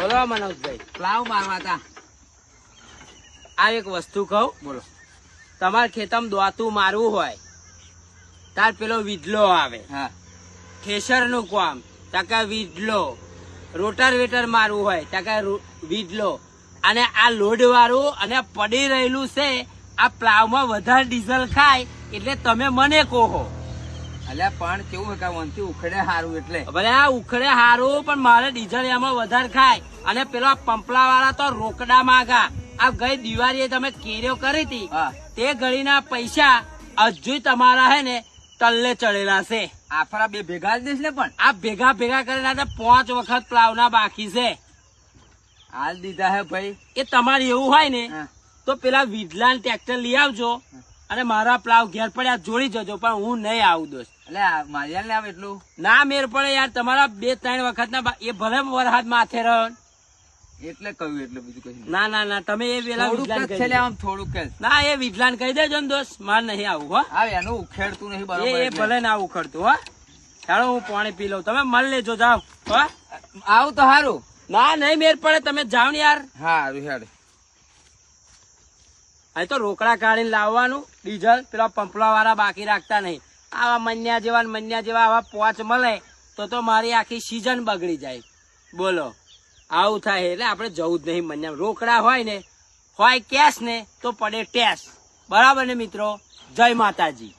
બોલો મનોજભાઈ. પ્લાવ મારવા હતા. આ એક વસ્તુ કહું, બોલો. તમારે ખેતમ દોતું મારવું હોય તાર પેલો વીજલો આવે, હા થ્રેશર નું કામ ટકા વીજલો, રોટાવેટર મારવું હોય ટકા વીજલો, અને આ લોડ વાળું અને પડી રહેલું છે આ પ્લાવમાં વધારે ડીઝલ ખાય એટલે તમે મને કહો. અલ્યા પણ કેવું કે વનથી ઉખડે સારું એટલે. ભલે આ ઉખડે હારું પણ મારે ડીઝલ એમાં વધારે ખાય. અને પેલા પંપલા વાળા તો રોકડા માંગા. આ ગઈ દિવાળીએ તમે કેરીઓ કરી હતી હા. તે ઘડીના પૈસા હજુ તમારા હે ને તલ્લે ચડેલા છે. આફરા બે ભેગા જ દઈશ ને પણ આ ભેગા ભેગા કરીને 5 વખત પ્લાવના બાકી છે. હાલ દીધા હે ભાઈ. એ તમારે એવું હોય ને હા. તો પેલા વિડલાન ટ્રેક્ટર લઈ આવજો અને મારા પ્લાવ ઘેર પડ્યા જોડી જજો, પણ હું નહીં આવું દોસ્ત. એટલે મારી હાલ ને આવે એટલું ના મેર પડે યાર. તમારા 2-3 વખત ના એ ભલે વરસાદ માથે રહ્યો. એટલે કહ્યું એટલે બીજું કઈ ના ના ના તમે એ પેલા વિડલાન થોડુંક જ કહી છે લે, દેજો. આમ થોડુંક જ. ના એ વિડલાન કહી દેજો ને દોસ્ત, મારે નહીં આવું હો. હા એનું ઉખેડતું નહીં બરોબર એ એટલે. ભલે ના ઉખડતું હો. ચાલો હું પાણી પી લઉં, તમે મળ લેજો જાઓ હો. આવું તો સારું. ના નહીં મેર પડે તમે જાઓ ને યાર. સારું હેડ. અહીં તો રોકડા કાઢીને લાવવાનું ડીઝલ, પેલા પંપલા વાળા બાકી રાખતા નહીં. આવા મન્યા જેવા આવા પોચ મળે તો મારી આખી સીઝન બગડી જાય. બોલો આવું થાય એટલે આપણે જવું જ નહીં મન્યા. રોકડા હોય ને હોય કેશ ને તો પડે ટેસ. બરાબર ને મિત્રો? જય માતાજી.